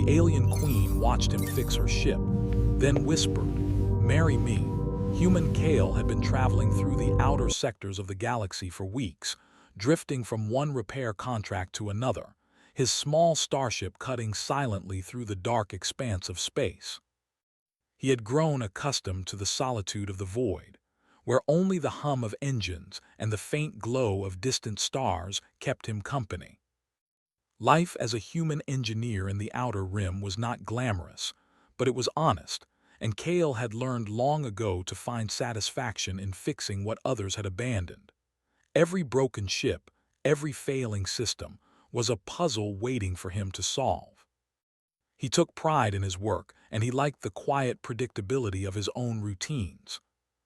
The alien queen watched him fix her ship, then whispered, "Marry me." Human Kale had been traveling through the outer sectors of the galaxy for weeks, drifting from one repair contract to another, his small starship cutting silently through the dark expanse of space. He had grown accustomed to the solitude of the void, where only the hum of engines and the faint glow of distant stars kept him company. Life as a human engineer in the Outer Rim was not glamorous, but it was honest, and Kale had learned long ago to find satisfaction in fixing what others had abandoned. Every broken ship, every failing system, was a puzzle waiting for him to solve. He took pride in his work, and he liked the quiet predictability of his own routines.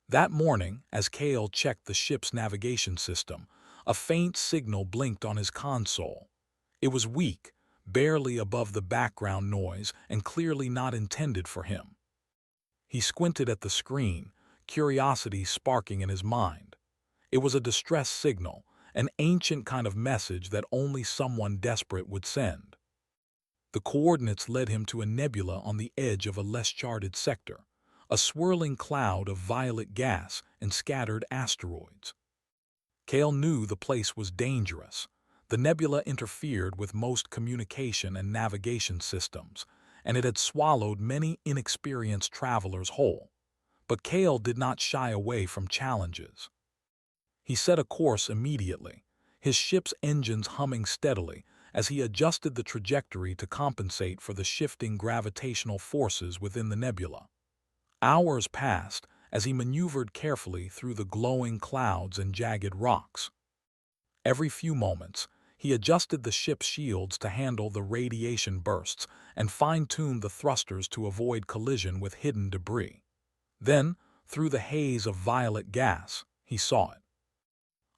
That morning, as Kale checked the ship's navigation system, a faint signal blinked on his console. It was weak, barely above the background noise, and clearly not intended for him. He squinted at the screen, curiosity sparking in his mind. It was a distress signal, an ancient kind of message that only someone desperate would send. The coordinates led him to a nebula on the edge of a less charted sector, a swirling cloud of violet gas and scattered asteroids. Kale knew the place was dangerous. The nebula interfered with most communication and navigation systems, and it had swallowed many inexperienced travelers whole. But Kale did not shy away from challenges. He set a course immediately, his ship's engines humming steadily as he adjusted the trajectory to compensate for the shifting gravitational forces within the nebula. Hours passed as he maneuvered carefully through the glowing clouds and jagged rocks. Every few moments, he adjusted the ship's shields to handle the radiation bursts and fine-tuned the thrusters to avoid collision with hidden debris. Then, through the haze of violet gas, he saw it.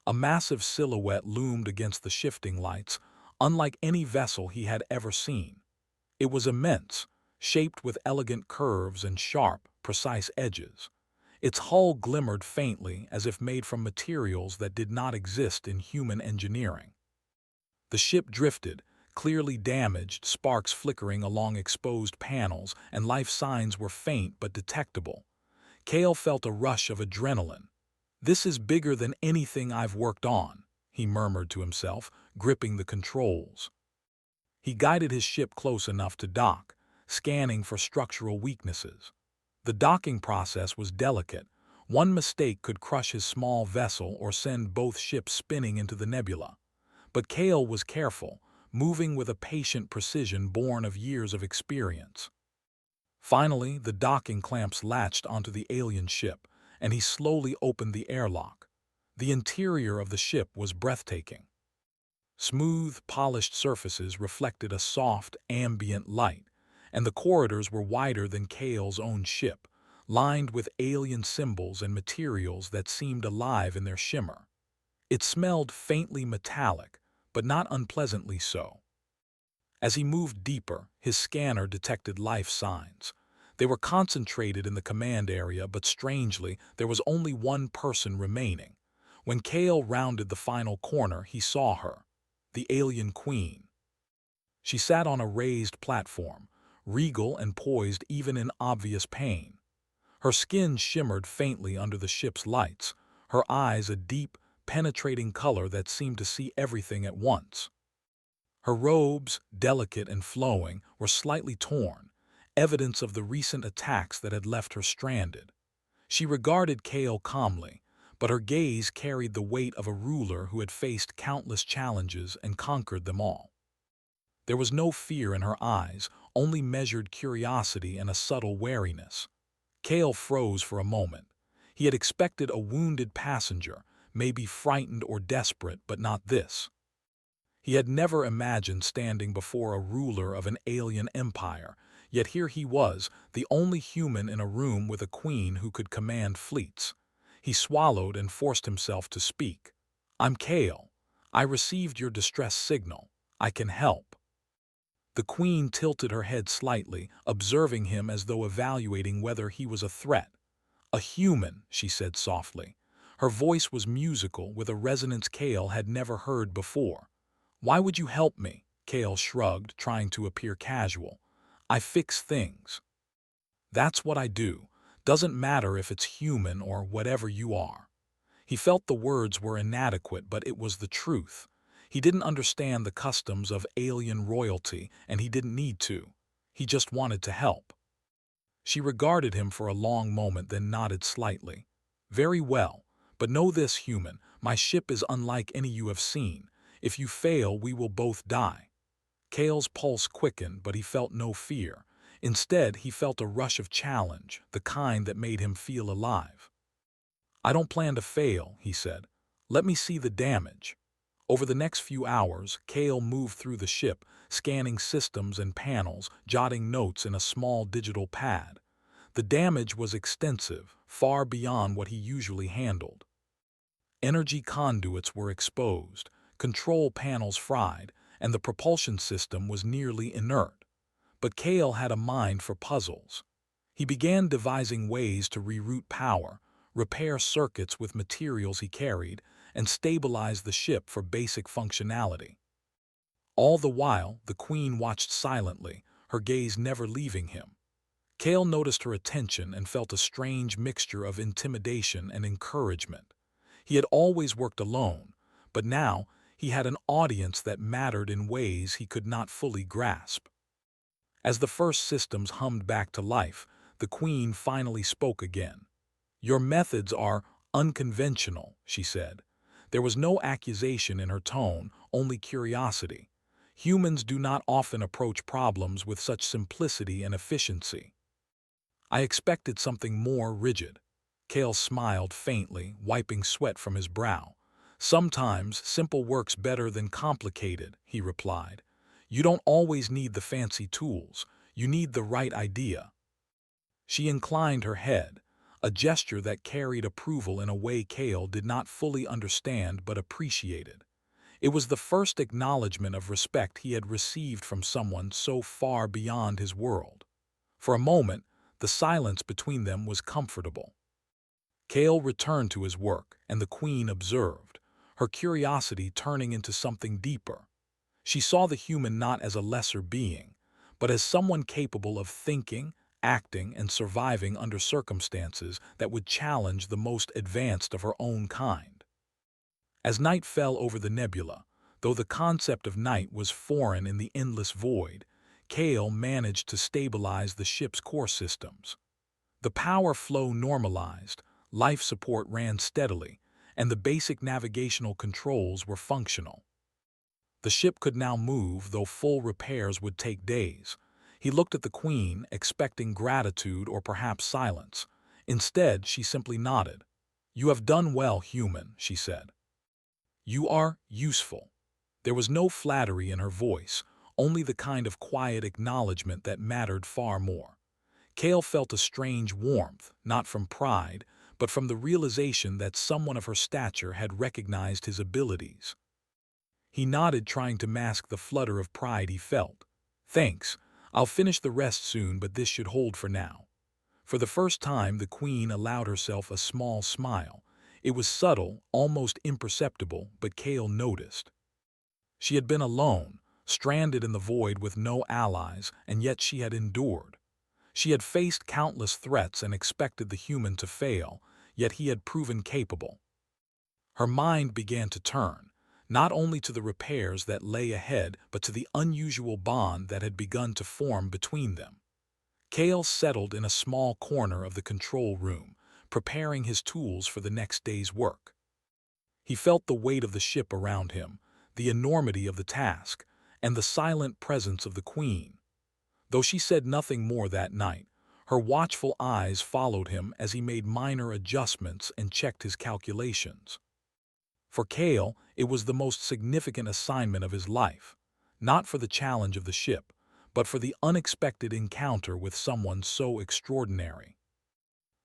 A massive silhouette loomed against the shifting lights, unlike any vessel he had ever seen. It was immense, shaped with elegant curves and sharp, precise edges. Its hull glimmered faintly as if made from materials that did not exist in human engineering. The ship drifted, clearly damaged, sparks flickering along exposed panels, and life signs were faint but detectable. Kale felt a rush of adrenaline. "This is bigger than anything I've worked on," he murmured to himself, gripping the controls. He guided his ship close enough to dock, scanning for structural weaknesses. The docking process was delicate. One mistake could crush his small vessel or send both ships spinning into the nebula. But Kale was careful, moving with a patient precision born of years of experience. Finally, the docking clamps latched onto the alien ship, and he slowly opened the airlock. The interior of the ship was breathtaking. Smooth, polished surfaces reflected a soft, ambient light, and the corridors were wider than Kale's own ship, lined with alien symbols and materials that seemed alive in their shimmer. It smelled faintly metallic, but not unpleasantly so. As he moved deeper, his scanner detected life signs. They were concentrated in the command area, but strangely, there was only one person remaining. When Kale rounded the final corner, he saw her, the alien queen. She sat on a raised platform, regal and poised even in obvious pain. Her skin shimmered faintly under the ship's lights, her eyes a deep, penetrating color that seemed to see everything at once. Her robes, delicate and flowing, were slightly torn, evidence of the recent attacks that had left her stranded. She regarded Kale calmly, but her gaze carried the weight of a ruler who had faced countless challenges and conquered them all. There was no fear in her eyes, only measured curiosity and a subtle wariness. Kale froze for a moment. He had expected a wounded passenger, maybe frightened or desperate, but not this. He had never imagined standing before a ruler of an alien empire, yet here he was, the only human in a room with a queen who could command fleets. He swallowed and forced himself to speak. "I'm Kale. I received your distress signal. I can help." The queen tilted her head slightly, observing him as though evaluating whether he was a threat. "A human," she said softly. Her voice was musical, with a resonance Kale had never heard before. "Why would you help me?" Kale shrugged, trying to appear casual. I fix things. That's what I do. Doesn't matter if it's human or whatever you are. He felt the words were inadequate, but it was the truth. He didn't understand the customs of alien royalty, and he didn't need to. He just wanted to help. She regarded him for a long moment, then nodded slightly. Very well, but know this, human, my ship is unlike any you have seen. If you fail, we will both die. Kale's pulse quickened, but he felt no fear. Instead, he felt a rush of challenge, the kind that made him feel alive. I don't plan to fail, he said. Let me see the damage. Over the next few hours, Kale moved through the ship, scanning systems and panels, jotting notes in a small digital pad. The damage was extensive, far beyond what he usually handled. Energy conduits were exposed, control panels fried, and the propulsion system was nearly inert. But Kale had a mind for puzzles. He began devising ways to reroute power, repair circuits with materials he carried, and stabilize the ship for basic functionality. All the while, the Queen watched silently, her gaze never leaving him. Kale noticed her attention and felt a strange mixture of intimidation and encouragement. He had always worked alone, but now he had an audience that mattered in ways he could not fully grasp. As the first systems hummed back to life, the Queen finally spoke again. Your methods are unconventional, she said. There was no accusation in her tone, only curiosity. Humans do not often approach problems with such simplicity and efficiency. I expected something more rigid. Kale smiled faintly, wiping sweat from his brow. Sometimes simple works better than complicated, he replied. You don't always need the fancy tools. You need the right idea. She inclined her head, a gesture that carried approval in a way Kale did not fully understand but appreciated. It was the first acknowledgement of respect he had received from someone so far beyond his world. For a moment, the silence between them was comfortable. Kale returned to his work, and the Queen observed, her curiosity turning into something deeper. She saw the human not as a lesser being, but as someone capable of thinking, acting, and surviving under circumstances that would challenge the most advanced of her own kind. As night fell over the nebula, though the concept of night was foreign in the endless void, Kale managed to stabilize the ship's core systems. The power flow normalized, life support ran steadily, and the basic navigational controls were functional. The ship could now move, though full repairs would take days. He looked at the Queen, expecting gratitude or perhaps silence. Instead, she simply nodded. You have done well, human, she said. You are useful. There was no flattery in her voice, only the kind of quiet acknowledgement that mattered far more. Kale felt a strange warmth, not from pride, but from the realization that someone of her stature had recognized his abilities. He nodded, trying to mask the flutter of pride he felt. Thanks. I'll finish the rest soon, but this should hold for now. For the first time, the Queen allowed herself a small smile. It was subtle, almost imperceptible, but Kale noticed. She had been alone, stranded in the void with no allies, and yet she had endured. She had faced countless threats and expected the human to fail, yet he had proven capable. Her mind began to turn, not only to the repairs that lay ahead, but to the unusual bond that had begun to form between them. Kale settled in a small corner of the control room, preparing his tools for the next day's work. He felt the weight of the ship around him, the enormity of the task, and the silent presence of the Queen. Though she said nothing more that night, her watchful eyes followed him as he made minor adjustments and checked his calculations. For Kale, it was the most significant assignment of his life, not for the challenge of the ship, but for the unexpected encounter with someone so extraordinary.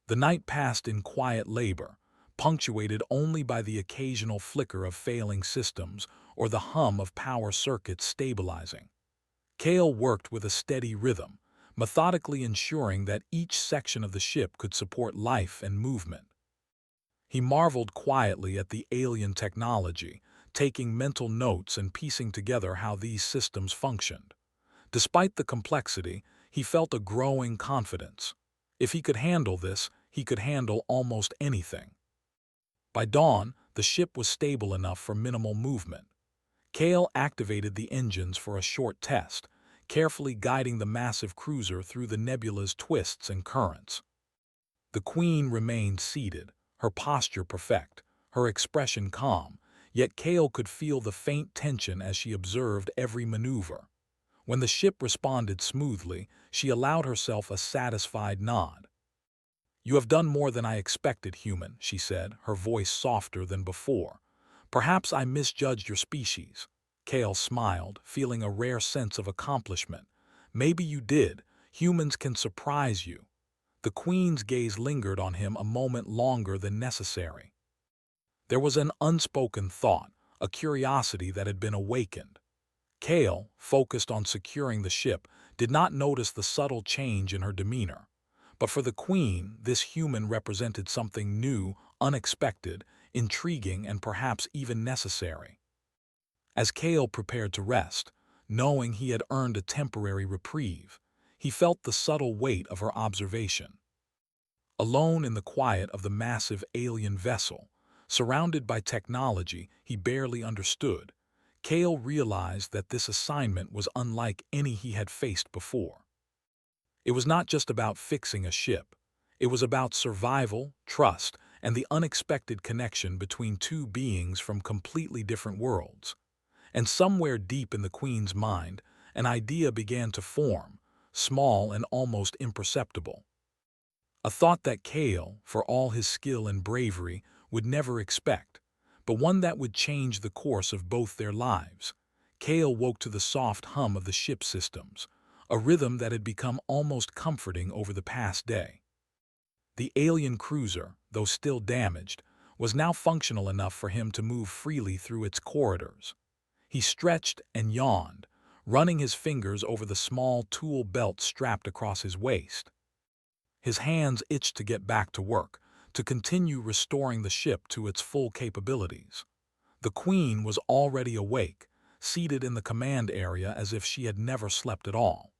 The night passed in quiet labor, punctuated only by the occasional flicker of failing systems or the hum of power circuits stabilizing. Kale worked with a steady rhythm, methodically ensuring that each section of the ship could support life and movement. He marveled quietly at the alien technology, taking mental notes and piecing together how these systems functioned. Despite the complexity, He felt a growing confidence. If he could handle this, he could handle almost anything. By dawn, the ship was stable enough for minimal movement. Kale activated the engines for a short test, carefully guiding the massive cruiser through the nebula's twists and currents. The Queen remained seated, her posture perfect, her expression calm, yet Kale could feel the faint tension as she observed every maneuver. When the ship responded smoothly, she allowed herself a satisfied nod. "You have done more than I expected, human," she said, her voice softer than before. "Perhaps I misjudged your species." Kale smiled, feeling a rare sense of accomplishment. "Maybe you did. Humans can surprise you." The Queen's gaze lingered on him a moment longer than necessary. There was an unspoken thought, a curiosity that had been awakened. Kale, focused on securing the ship, did not notice the subtle change in her demeanor. But for the Queen, this human represented something new, unexpected, intriguing, and perhaps even necessary. As Kale prepared to rest, knowing he had earned a temporary reprieve, he felt the subtle weight of her observation. Alone in the quiet of the massive alien vessel, surrounded by technology he barely understood, Kale realized that this assignment was unlike any he had faced before. It was not just about fixing a ship. It was about survival, trust, and the unexpected connection between two beings from completely different worlds. And somewhere deep in the Queen's mind, an idea began to form, small and almost imperceptible. A thought that Kale, for all his skill and bravery, would never expect, but one that would change the course of both their lives. Kale woke to the soft hum of the ship's systems, a rhythm that had become almost comforting over the past day. The alien cruiser, though still damaged, was now functional enough for him to move freely through its corridors. He stretched and yawned, running his fingers over the small tool belt strapped across his waist. His hands itched to get back to work, to continue restoring the ship to its full capabilities. The Queen was already awake, seated in the command area as if she had never slept at all.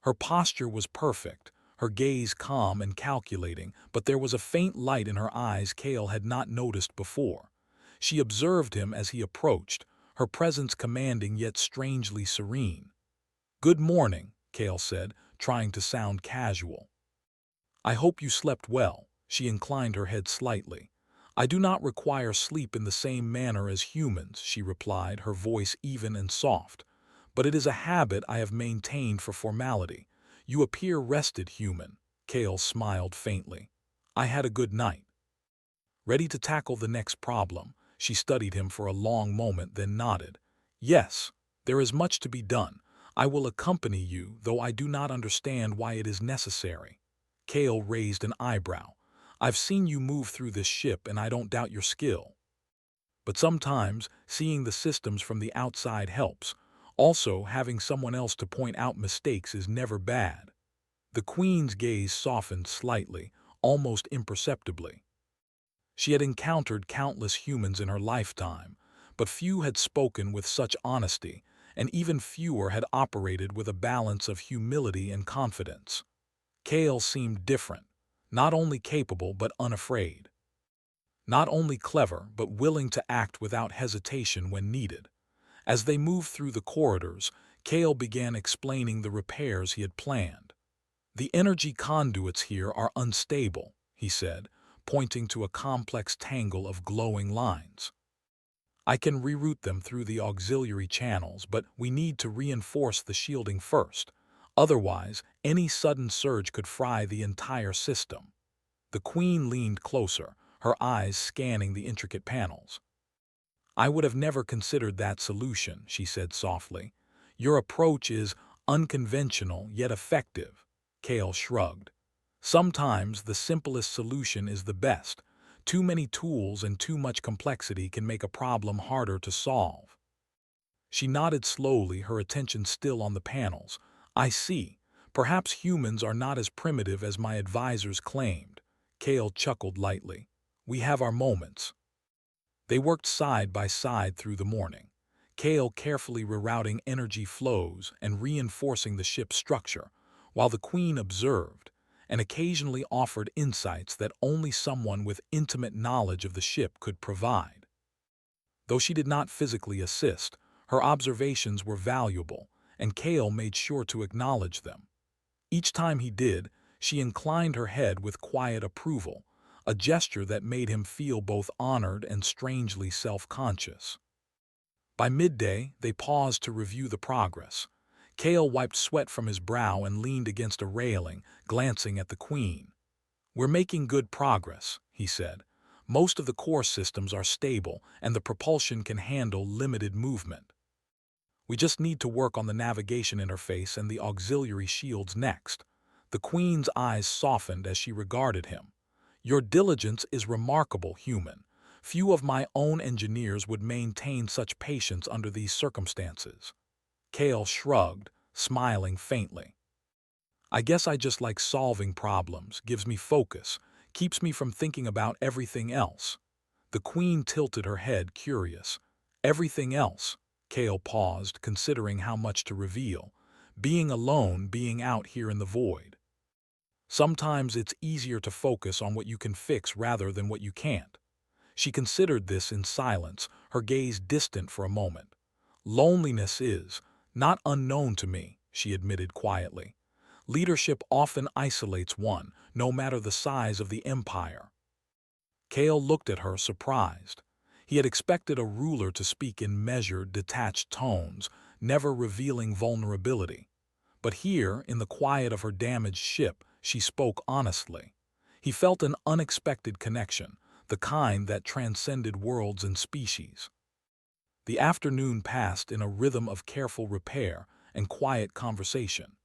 Her posture was perfect, her gaze calm and calculating, but there was a faint light in her eyes Kale had not noticed before. She observed him as he approached, her presence commanding yet strangely serene. "Good morning," Kale said, trying to sound casual. "I hope you slept well." She inclined her head slightly. "I do not require sleep in the same manner as humans," she replied, her voice even and soft. "But it is a habit I have maintained for formality. You appear rested, human." Kale smiled faintly. "I had a good night." Ready to tackle the next problem, she studied him for a long moment, then nodded. "Yes, there is much to be done. I will accompany you, though I do not understand why it is necessary." Kale raised an eyebrow. "I've seen you move through this ship and I don't doubt your skill. But sometimes, seeing the systems from the outside helps. Also, having someone else to point out mistakes is never bad." The Queen's gaze softened slightly, almost imperceptibly. She had encountered countless humans in her lifetime, but few had spoken with such honesty, and even fewer had operated with a balance of humility and confidence. Kale seemed different, not only capable but unafraid. Not only clever but willing to act without hesitation when needed. As they moved through the corridors, Kale began explaining the repairs he had planned. "The energy conduits here are unstable," he said, pointing to a complex tangle of glowing lines. "I can reroute them through the auxiliary channels, but we need to reinforce the shielding first. Otherwise, any sudden surge could fry the entire system." The Queen leaned closer, her eyes scanning the intricate panels. "I would have never considered that solution," she said softly. "Your approach is unconventional yet effective." Kale shrugged. "Sometimes the simplest solution is the best. Too many tools and too much complexity can make a problem harder to solve." She nodded slowly, her attention still on the panels. "I see. Perhaps humans are not as primitive as my advisors claimed." Kale chuckled lightly. "We have our moments." They worked side by side through the morning, Kale carefully rerouting energy flows and reinforcing the ship's structure, while the Queen observed and occasionally offered insights that only someone with intimate knowledge of the ship could provide. Though she did not physically assist, her observations were valuable, and Kale made sure to acknowledge them. Each time he did, she inclined her head with quiet approval, a gesture that made him feel both honored and strangely self-conscious. By midday, they paused to review the progress. Kale wiped sweat from his brow and leaned against a railing, glancing at the Queen. "We're making good progress," he said. "Most of the core systems are stable, and the propulsion can handle limited movement. We just need to work on the navigation interface and the auxiliary shields next." The Queen's eyes softened as she regarded him. "Your diligence is remarkable, human. Few of my own engineers would maintain such patience under these circumstances." Kale shrugged, smiling faintly. "I guess I just like solving problems, gives me focus, keeps me from thinking about everything else." The Queen tilted her head, curious. "Everything else?" Kale paused, considering how much to reveal. "Being alone, being out here in the void. Sometimes it's easier to focus on what you can fix rather than what you can't." She considered this in silence, her gaze distant for a moment. "Loneliness is not unknown to me," she admitted quietly. "Leadership often isolates one, no matter the size of the empire." Kale looked at her, surprised. He had expected a ruler to speak in measured, detached tones, never revealing vulnerability. But here, in the quiet of her damaged ship, she spoke honestly. He felt an unexpected connection, the kind that transcended worlds and species. The afternoon passed in a rhythm of careful repair and quiet conversation.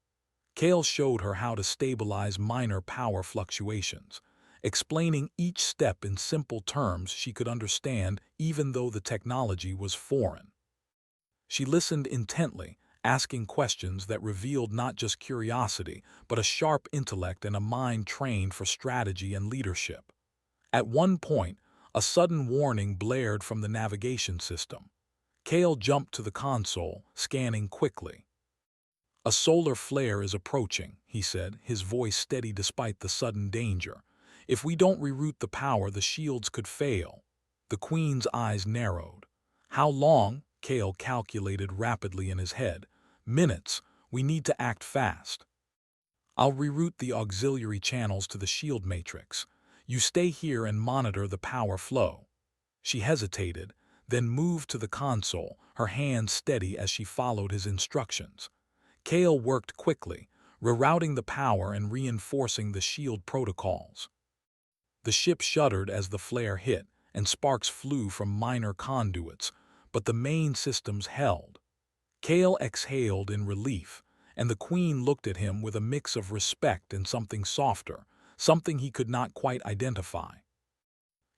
Kale showed her how to stabilize minor power fluctuations, explaining each step in simple terms she could understand even though the technology was foreign. She listened intently, asking questions that revealed not just curiosity, but a sharp intellect and a mind trained for strategy and leadership. At one point, a sudden warning blared from the navigation system. Kale jumped to the console, scanning quickly. "A solar flare is approaching," he said, his voice steady despite the sudden danger. "If we don't reroute the power, the shields could fail." The Queen's eyes narrowed. "How long?" Kale calculated rapidly in his head. "Minutes. We need to act fast." "I'll reroute the auxiliary channels to the shield matrix. You stay here and monitor the power flow." She hesitated, then moved to the console, her hand steady as she followed his instructions. Kale worked quickly, rerouting the power and reinforcing the shield protocols. The ship shuddered as the flare hit, and sparks flew from minor conduits, but the main systems held. Kale exhaled in relief, and the Queen looked at him with a mix of respect and something softer, something he could not quite identify.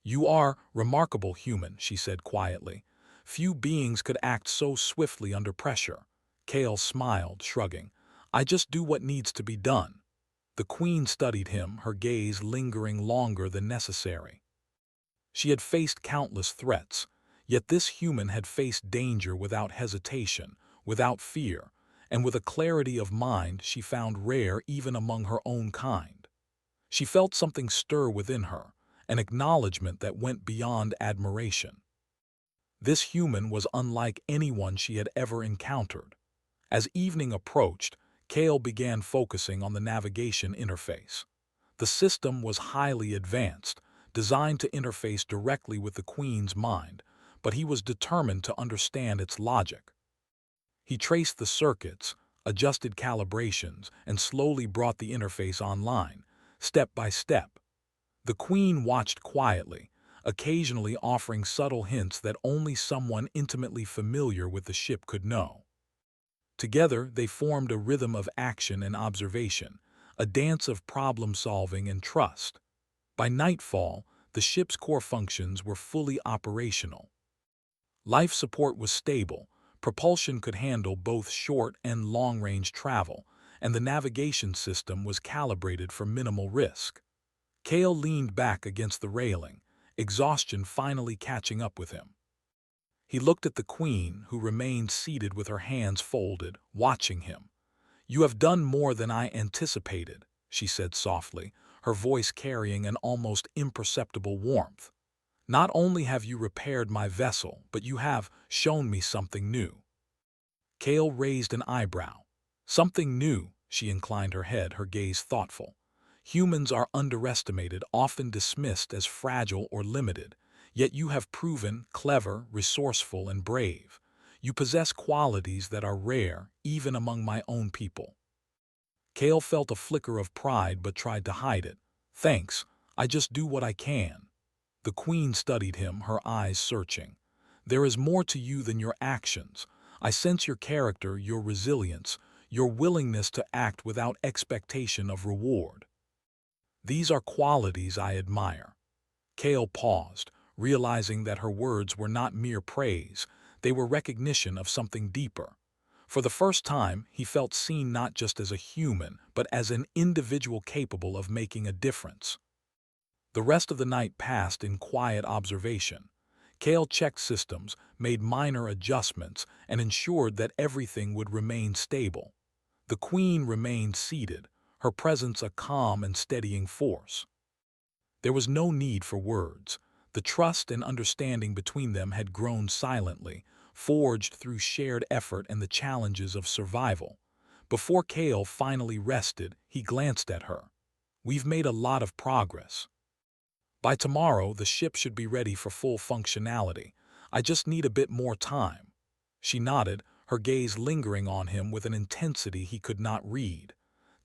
"You are remarkable human," she said quietly. "Few beings could act so swiftly under pressure." Kale smiled, shrugging. "I just do what needs to be done." The Queen studied him, her gaze lingering longer than necessary. She had faced countless threats, yet this human had faced danger without hesitation, without fear, and with a clarity of mind she found rare even among her own kind. She felt something stir within her, an acknowledgement that went beyond admiration. This human was unlike anyone she had ever encountered. As evening approached, Kale began focusing on the navigation interface. The system was highly advanced, designed to interface directly with the Queen's mind, but he was determined to understand its logic. He traced the circuits, adjusted calibrations, and slowly brought the interface online, step by step. The Queen watched quietly, occasionally offering subtle hints that only someone intimately familiar with the ship could know. Together, they formed a rhythm of action and observation, a dance of problem-solving and trust. By nightfall, the ship's core functions were fully operational. Life support was stable, propulsion could handle both short and long-range travel, and the navigation system was calibrated for minimal risk. Kale leaned back against the railing, exhaustion finally catching up with him. He looked at the Queen, who remained seated with her hands folded, watching him. "You have done more than I anticipated," she said softly, her voice carrying an almost imperceptible warmth. "Not only have you repaired my vessel, but you have shown me something new." Kale raised an eyebrow. "Something new," she inclined her head, her gaze thoughtful. "Humans are underestimated, often dismissed as fragile or limited, yet you have proven clever, resourceful, and brave. You possess qualities that are rare, even among my own people." Kale felt a flicker of pride but tried to hide it. "Thanks, I just do what I can." The queen studied him, her eyes searching. "There is more to you than your actions. I sense your character, your resilience, your willingness to act without expectation of reward. These are qualities I admire." Kale paused, realizing that her words were not mere praise, they were recognition of something deeper. For the first time, he felt seen not just as a human, but as an individual capable of making a difference. The rest of the night passed in quiet observation. Kale checked systems, made minor adjustments, and ensured that everything would remain stable. The queen remained seated, her presence a calm and steadying force. There was no need for words. The trust and understanding between them had grown silently, forged through shared effort and the challenges of survival. Before Kale finally rested, he glanced at her. "We've made a lot of progress. By tomorrow, the ship should be ready for full functionality. I just need a bit more time." She nodded, her gaze lingering on him with an intensity he could not read.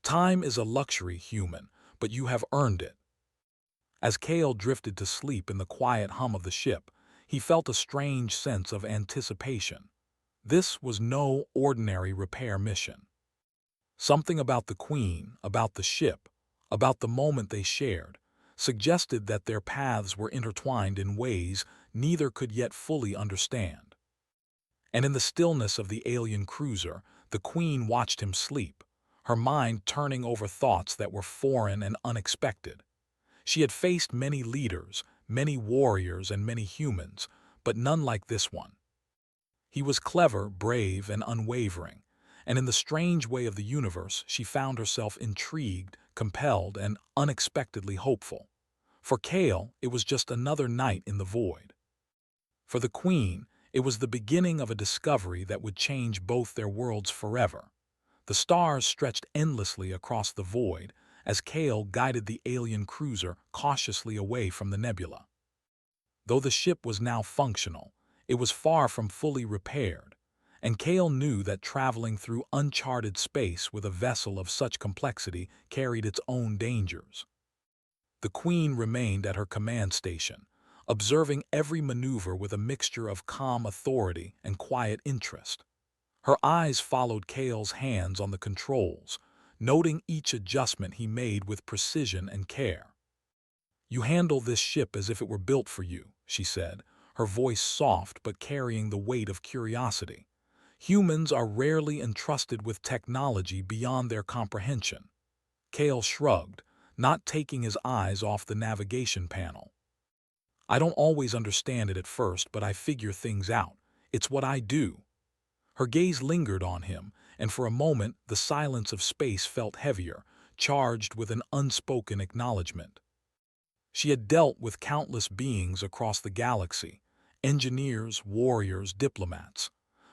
"Time is a luxury, human, but you have earned it." As Kale drifted to sleep in the quiet hum of the ship, he felt a strange sense of anticipation. This was no ordinary repair mission. Something about the queen, about the ship, about the moment they shared, suggested that their paths were intertwined in ways neither could yet fully understand. And in the stillness of the alien cruiser, the queen watched him sleep, her mind turning over thoughts that were foreign and unexpected. She had faced many leaders, many warriors, and many humans, but none like this one. He was clever, brave, and unwavering, and in the strange way of the universe, she found herself intrigued, compelled, and unexpectedly hopeful. For Kale, it was just another night in the void. For the queen, it was the beginning of a discovery that would change both their worlds forever. The stars stretched endlessly across the void as Kale guided the alien cruiser cautiously away from the nebula. Though the ship was now functional, it was far from fully repaired, and Kale knew that traveling through uncharted space with a vessel of such complexity carried its own dangers. The queen remained at her command station, observing every maneuver with a mixture of calm authority and quiet interest. Her eyes followed Kale's hands on the controls, noting each adjustment he made with precision and care. "You handle this ship as if it were built for you," she said, her voice soft but carrying the weight of curiosity. "Humans are rarely entrusted with technology beyond their comprehension." Kale shrugged, not taking his eyes off the navigation panel. "I don't always understand it at first, but I figure things out. It's what I do." Her gaze lingered on him, and for a moment the silence of space felt heavier, charged with an unspoken acknowledgement. She had dealt with countless beings across the galaxy, engineers, warriors, diplomats,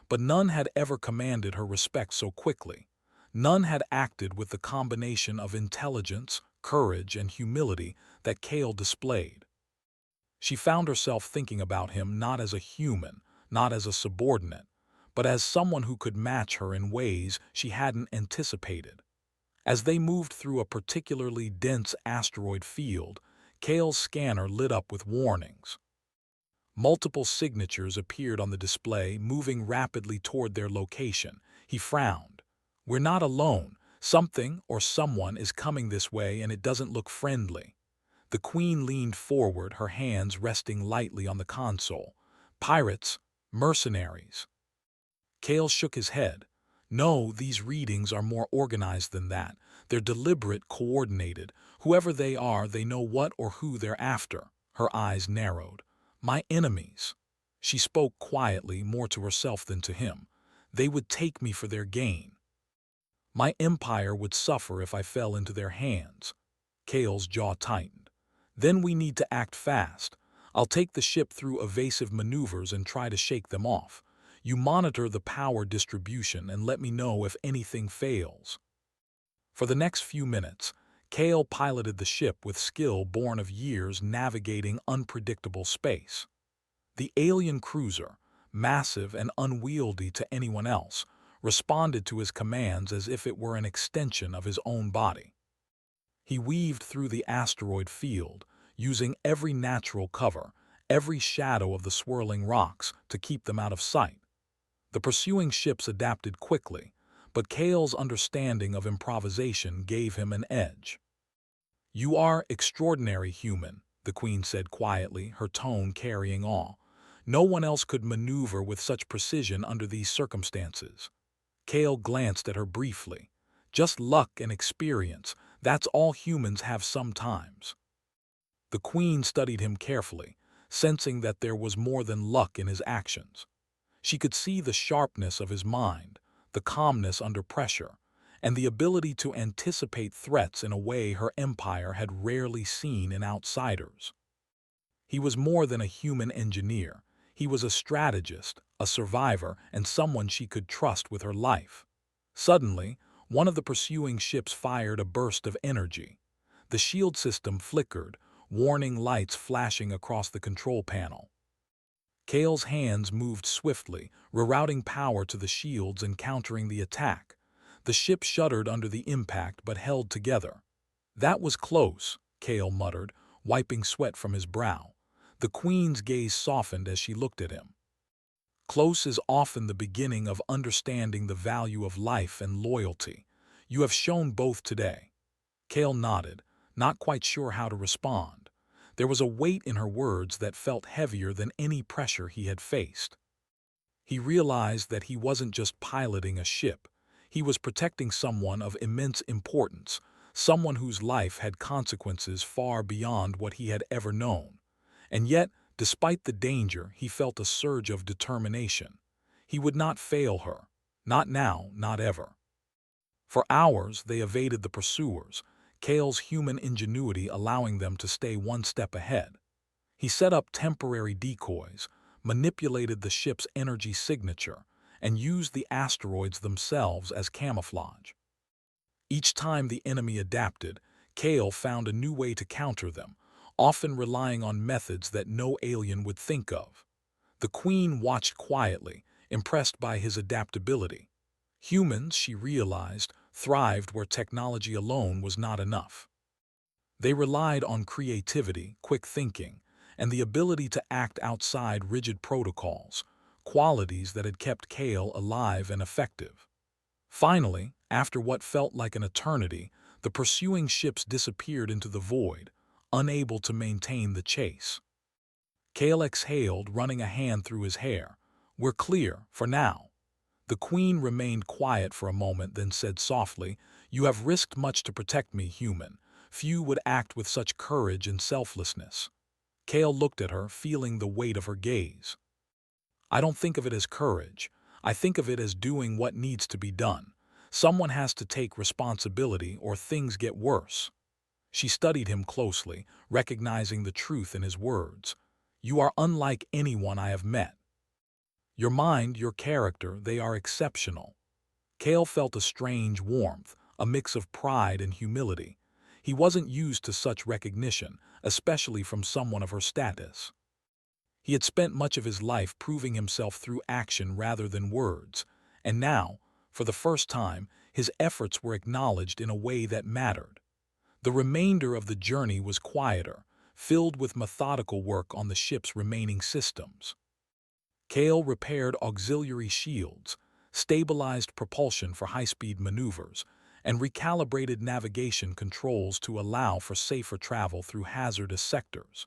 but none had ever commanded her respect so quickly. None had acted with the combination of intelligence, courage, and humility that Kale displayed. She found herself thinking about him not as a human, not as a subordinate, but as someone who could match her in ways she hadn't anticipated. As they moved through a particularly dense asteroid field, Kale's scanner lit up with warnings. Multiple signatures appeared on the display, moving rapidly toward their location. He frowned. "We're not alone. Something or someone is coming this way, and it doesn't look friendly." The queen leaned forward, her hands resting lightly on the console. "Pirates, mercenaries." Kale shook his head. "No, these readings are more organized than that. They're deliberate, coordinated. Whoever they are, they know what or who they're after." Her eyes narrowed. "My enemies." She spoke quietly, more to herself than to him. "They would take me for their gain." My empire would suffer if I fell into their hands. Kale's jaw tightened. Then we need to act fast. I'll take the ship through evasive maneuvers and try to shake them off. You monitor the power distribution and let me know if anything fails. For the next few minutes, Kale piloted the ship with skill born of years navigating unpredictable space. The alien cruiser, massive and unwieldy to anyone else, responded to his commands as if it were an extension of his own body. He weaved through the asteroid field, using every natural cover, every shadow of the swirling rocks to keep them out of sight. The pursuing ships adapted quickly, but Kale's understanding of improvisation gave him an edge. "You are extraordinary human," the Queen said quietly, her tone carrying awe. "No one else could maneuver with such precision under these circumstances." Kale glanced at her briefly. "Just luck and experience, that's all humans have sometimes." The Queen studied him carefully, sensing that there was more than luck in his actions. She could see the sharpness of his mind, the calmness under pressure, and the ability to anticipate threats in a way her empire had rarely seen in outsiders. He was more than a human engineer. He was a strategist, a survivor, and someone she could trust with her life. Suddenly, one of the pursuing ships fired a burst of energy. The shield system flickered, warning lights flashing across the control panel. Kale's hands moved swiftly, rerouting power to the shields and countering the attack. The ship shuddered under the impact but held together. "That was close," Kale muttered, wiping sweat from his brow. The Queen's gaze softened as she looked at him. "Close is often the beginning of understanding the value of life and loyalty. You have shown both today." Kale nodded, not quite sure how to respond. There was a weight in her words that felt heavier than any pressure he had faced. He realized that he wasn't just piloting a ship. He was protecting someone of immense importance, someone whose life had consequences far beyond what he had ever known. And yet, despite the danger, he felt a surge of determination. He would not fail her. Not now, not ever. For hours, they evaded the pursuers, Kale's human ingenuity allowing them to stay one step ahead. He set up temporary decoys, manipulated the ship's energy signature, and used the asteroids themselves as camouflage. Each time the enemy adapted, Kale found a new way to counter them, often relying on methods that no alien would think of. The Queen watched quietly, impressed by his adaptability. Humans, she realized, thrived where technology alone was not enough. They relied on creativity, quick thinking, and the ability to act outside rigid protocols, qualities that had kept Kale alive and effective. Finally, after what felt like an eternity, the pursuing ships disappeared into the void, unable to maintain the chase. Kale exhaled, running a hand through his hair. "We're clear, for now." The Queen remained quiet for a moment, then said softly, "You have risked much to protect me, human. Few would act with such courage and selflessness." Kale looked at her, feeling the weight of her gaze. "I don't think of it as courage. I think of it as doing what needs to be done. Someone has to take responsibility or things get worse." She studied him closely, recognizing the truth in his words. "You are unlike anyone I have met. Your mind, your character, they are exceptional." Kale felt a strange warmth, a mix of pride and humility. He wasn't used to such recognition, especially from someone of her status. He had spent much of his life proving himself through action rather than words, and now, for the first time, his efforts were acknowledged in a way that mattered. The remainder of the journey was quieter, filled with methodical work on the ship's remaining systems. Kale repaired auxiliary shields, stabilized propulsion for high-speed maneuvers, and recalibrated navigation controls to allow for safer travel through hazardous sectors.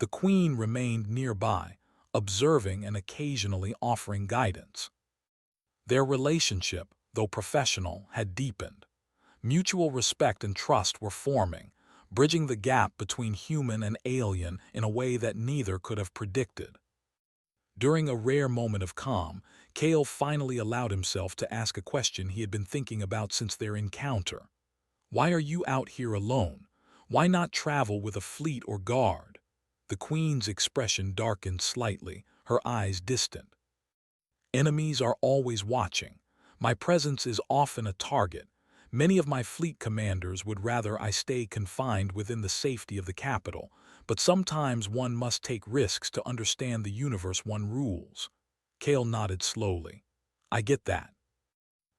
The Queen remained nearby, observing and occasionally offering guidance. Their relationship, though professional, had deepened. Mutual respect and trust were forming, bridging the gap between human and alien in a way that neither could have predicted. During a rare moment of calm, Kale finally allowed himself to ask a question he had been thinking about since their encounter. "Why are you out here alone? Why not travel with a fleet or guard?" The queen's expression darkened slightly, her eyes distant. "Enemies are always watching. My presence is often a target. Many of my fleet commanders would rather I stay confined within the safety of the capital, but sometimes one must take risks to understand the universe one rules." Kale nodded slowly. "I get that.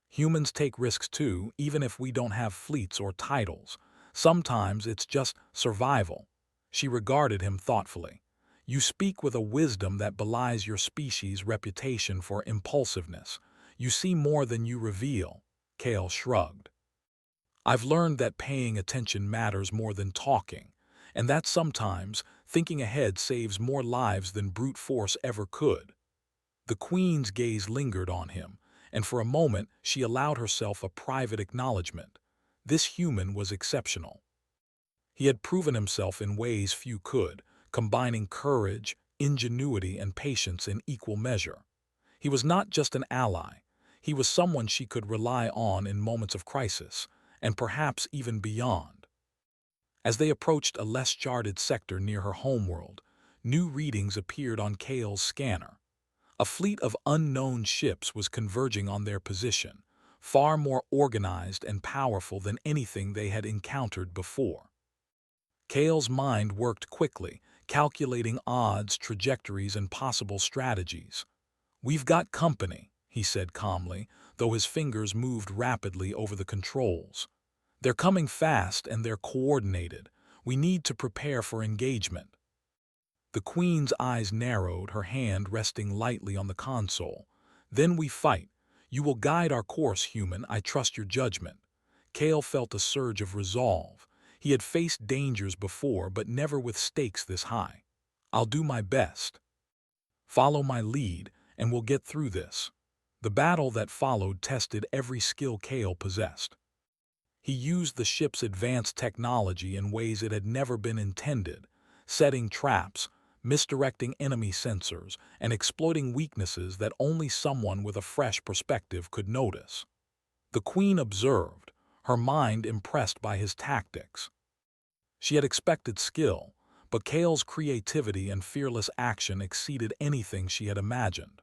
Humans take risks too, even if we don't have fleets or titles. Sometimes it's just survival." She regarded him thoughtfully. "You speak with a wisdom that belies your species' reputation for impulsiveness. You see more than you reveal." Kale shrugged. "I've learned that paying attention matters more than talking, and that sometimes thinking ahead saves more lives than brute force ever could." The queen's gaze lingered on him, and for a moment she allowed herself a private acknowledgement. This human was exceptional. He had proven himself in ways few could, combining courage, ingenuity, and patience in equal measure. He was not just an ally. He was someone she could rely on in moments of crisis, and perhaps even beyond. As they approached a less charted sector near her homeworld, new readings appeared on Kale's scanner. A fleet of unknown ships was converging on their position, far more organized and powerful than anything they had encountered before. Kale's mind worked quickly, calculating odds, trajectories, and possible strategies. "We've got company," he said calmly, though his fingers moved rapidly over the controls. "They're coming fast and they're coordinated. We need to prepare for engagement." The queen's eyes narrowed, her hand resting lightly on the console. "Then we fight. You will guide our course, human. I trust your judgment." Kale felt a surge of resolve. He had faced dangers before, but never with stakes this high. "I'll do my best. Follow my lead, and we'll get through this." The battle that followed tested every skill Kale possessed. He used the ship's advanced technology in ways it had never been intended, setting traps, misdirecting enemy sensors, and exploiting weaknesses that only someone with a fresh perspective could notice. The queen observed, her mind impressed by his tactics. She had expected skill, but Kale's creativity and fearless action exceeded anything she had imagined.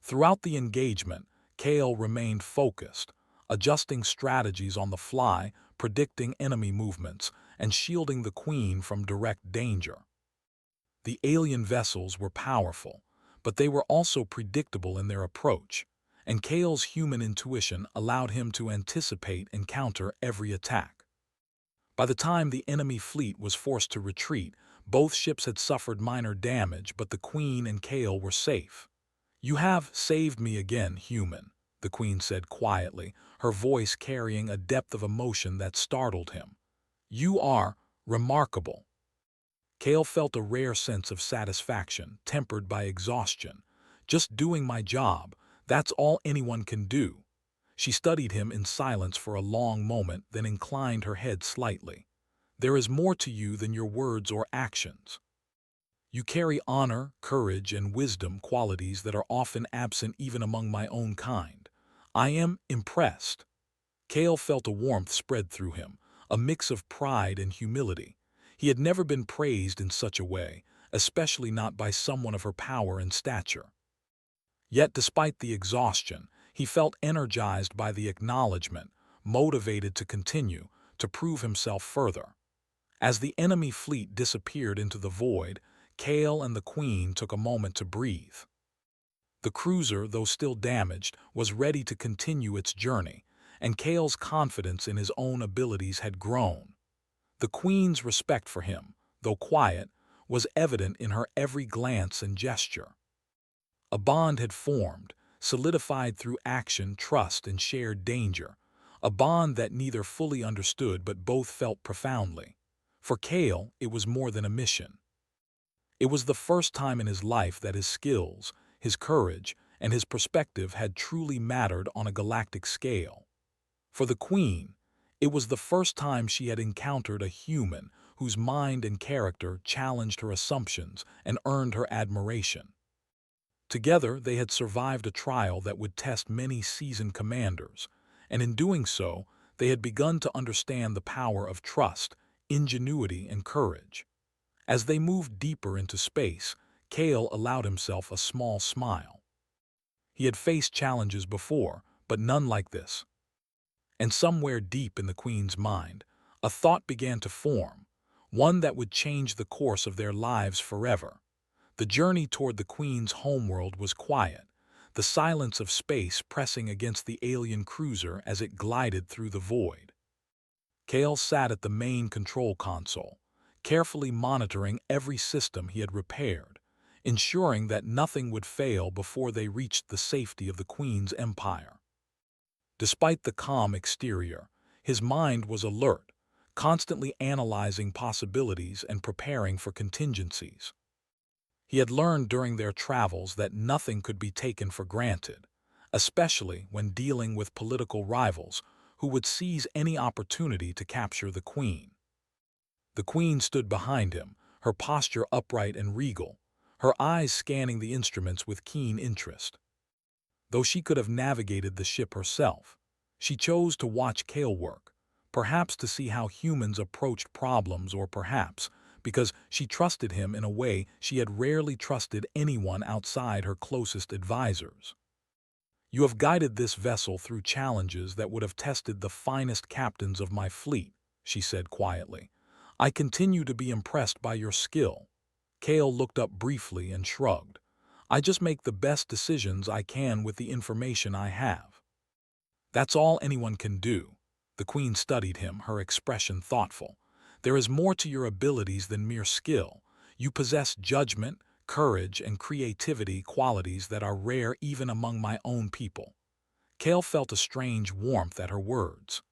Throughout the engagement, Kale remained focused, adjusting strategies on the fly, predicting enemy movements, and shielding the queen from direct danger. The alien vessels were powerful, but they were also predictable in their approach, and Kale's human intuition allowed him to anticipate and counter every attack. By the time the enemy fleet was forced to retreat, both ships had suffered minor damage, but the Queen and Kale were safe. "You have saved me again, human," the Queen said quietly, her voice carrying a depth of emotion that startled him. "You are remarkable." Kale felt a rare sense of satisfaction, tempered by exhaustion. "Just doing my job, that's all anyone can do." She studied him in silence for a long moment, then inclined her head slightly. "There is more to you than your words or actions. You carry honor, courage, and wisdom, qualities that are often absent even among my own kind. I am impressed." Kale felt a warmth spread through him, a mix of pride and humility. He had never been praised in such a way, especially not by someone of her power and stature. Yet despite the exhaustion, he felt energized by the acknowledgement, motivated to continue, to prove himself further. As the enemy fleet disappeared into the void, Kale and the Queen took a moment to breathe. The cruiser, though still damaged, was ready to continue its journey, and Kale's confidence in his own abilities had grown. The Queen's respect for him, though quiet, was evident in her every glance and gesture. A bond had formed, solidified through action, trust, and shared danger, a bond that neither fully understood but both felt profoundly. For Kale, it was more than a mission. It was the first time in his life that his skills, his courage, and his perspective had truly mattered on a galactic scale. For the Queen, it was the first time she had encountered a human whose mind and character challenged her assumptions and earned her admiration. Together, they had survived a trial that would test many seasoned commanders, and in doing so, they had begun to understand the power of trust, ingenuity, and courage. As they moved deeper into space, Kale allowed himself a small smile. He had faced challenges before, but none like this. And somewhere deep in the Queen's mind, a thought began to form, one that would change the course of their lives forever. The journey toward the Queen's homeworld was quiet, the silence of space pressing against the alien cruiser as it glided through the void. Kale sat at the main control console, carefully monitoring every system he had repaired, ensuring that nothing would fail before they reached the safety of the Queen's empire. Despite the calm exterior, his mind was alert, constantly analyzing possibilities and preparing for contingencies. He had learned during their travels that nothing could be taken for granted, especially when dealing with political rivals who would seize any opportunity to capture the Queen. The Queen stood behind him, her posture upright and regal, her eyes scanning the instruments with keen interest. Though she could have navigated the ship herself, she chose to watch Kale work, perhaps to see how humans approached problems or perhaps because she trusted him in a way she had rarely trusted anyone outside her closest advisors. "You have guided this vessel through challenges that would have tested the finest captains of my fleet," she said quietly. "I continue to be impressed by your skill." Kale looked up briefly and shrugged. "I just make the best decisions I can with the information I have." "That's all anyone can do." The Queen studied him, her expression thoughtful. "There is more to your abilities than mere skill. You possess judgment, courage, and creativity, qualities that are rare even among my own people." Kale felt a strange warmth at her words.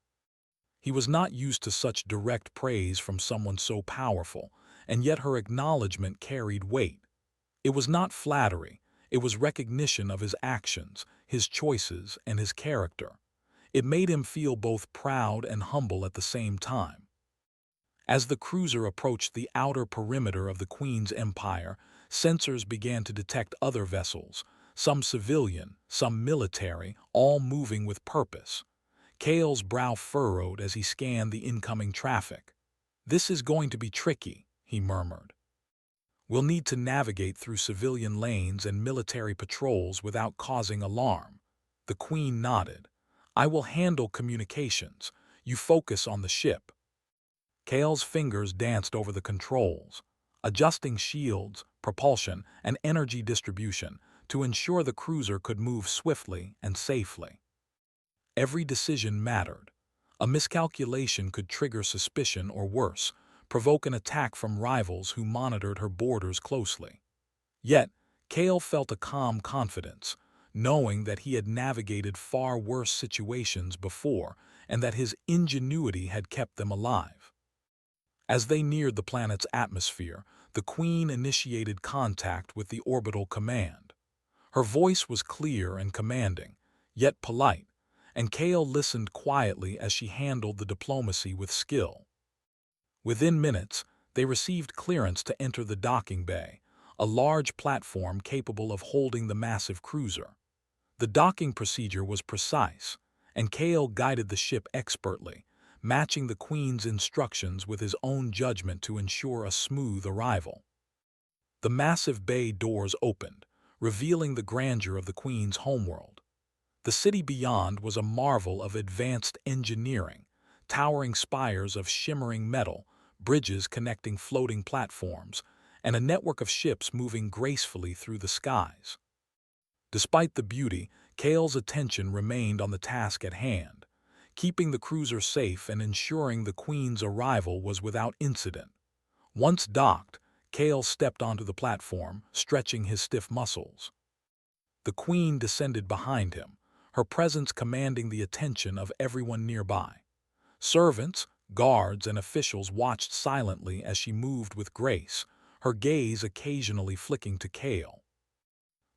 He was not used to such direct praise from someone so powerful, and yet her acknowledgement carried weight. It was not flattery, it was recognition of his actions, his choices, and his character. It made him feel both proud and humble at the same time. As the cruiser approached the outer perimeter of the Queen's empire, sensors began to detect other vessels, some civilian, some military, all moving with purpose. Kale's brow furrowed as he scanned the incoming traffic. "This is going to be tricky," he murmured. "We'll need to navigate through civilian lanes and military patrols without causing alarm." The Queen nodded. "I will handle communications. You focus on the ship." Kale's fingers danced over the controls, adjusting shields, propulsion, and energy distribution to ensure the cruiser could move swiftly and safely. Every decision mattered. A miscalculation could trigger suspicion or worse, provoke an attack from rivals who monitored her borders closely. Yet, Kale felt a calm confidence, knowing that he had navigated far worse situations before and that his ingenuity had kept them alive. As they neared the planet's atmosphere, the Queen initiated contact with the orbital command. Her voice was clear and commanding, yet polite, and Kale listened quietly as she handled the diplomacy with skill. Within minutes, they received clearance to enter the docking bay, a large platform capable of holding the massive cruiser. The docking procedure was precise, and Kale guided the ship expertly, matching the Queen's instructions with his own judgment to ensure a smooth arrival. The massive bay doors opened, revealing the grandeur of the Queen's homeworld. The city beyond was a marvel of advanced engineering, towering spires of shimmering metal, bridges connecting floating platforms, and a network of ships moving gracefully through the skies. Despite the beauty, Kale's attention remained on the task at hand, keeping the cruiser safe and ensuring the Queen's arrival was without incident. Once docked, Kale stepped onto the platform, stretching his stiff muscles. The Queen descended behind him, her presence commanding the attention of everyone nearby. Servants, guards, and officials watched silently as she moved with grace, her gaze occasionally flicking to Kale.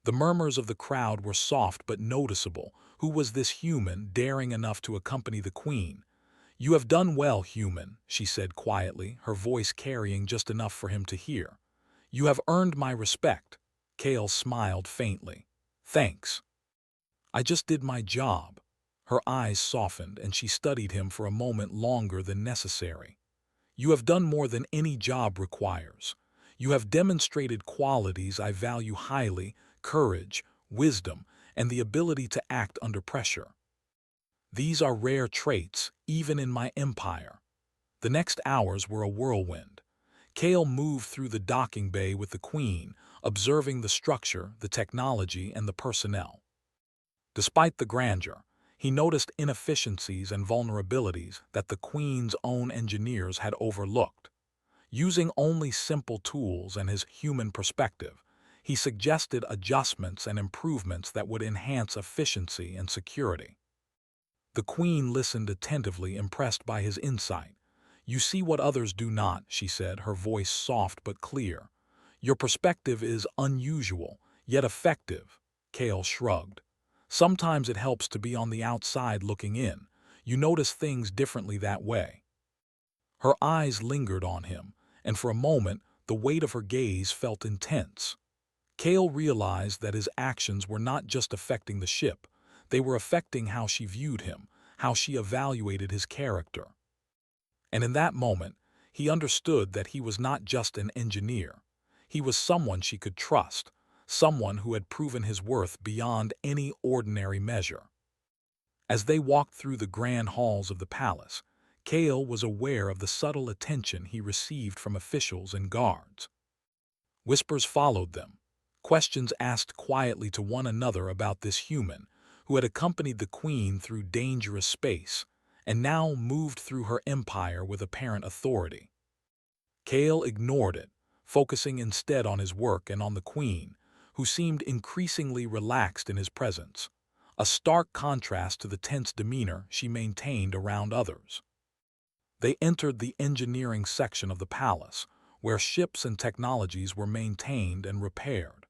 The murmurs of the crowd were soft but noticeable. Who was this human daring enough to accompany the Queen? "You have done well, human," she said quietly, her voice carrying just enough for him to hear. "You have earned my respect." Kale smiled faintly. Thanks. I just did my job. Her eyes softened and she studied him for a moment longer than necessary. You have done more than any job requires. You have demonstrated qualities I value highly: courage, wisdom, and the ability to act under pressure. These are rare traits, even in my empire. The next hours were a whirlwind. Kale moved through the docking bay with the Queen, observing the structure, the technology, and the personnel. Despite the grandeur, he noticed inefficiencies and vulnerabilities that the Queen's own engineers had overlooked. Using only simple tools and his human perspective, he suggested adjustments and improvements that would enhance efficiency and security. The Queen listened attentively, impressed by his insight. You see what others do not, she said, her voice soft but clear. Your perspective is unusual, yet effective. Kale shrugged. Sometimes it helps to be on the outside looking in. You notice things differently that way. Her eyes lingered on him, and for a moment the weight of her gaze felt intense. Kale realized that his actions were not just affecting the ship, they were affecting how she viewed him, how she evaluated his character. And in that moment, he understood that he was not just an engineer. He was someone she could trust, someone who had proven his worth beyond any ordinary measure. As they walked through the grand halls of the palace, Kale was aware of the subtle attention he received from officials and guards. Whispers followed them, questions asked quietly to one another about this human who had accompanied the Queen through dangerous space and now moved through her empire with apparent authority. Kale ignored it, focusing instead on his work and on the Queen, who seemed increasingly relaxed in his presence, a stark contrast to the tense demeanor she maintained around others. They entered the engineering section of the palace, where ships and technologies were maintained and repaired.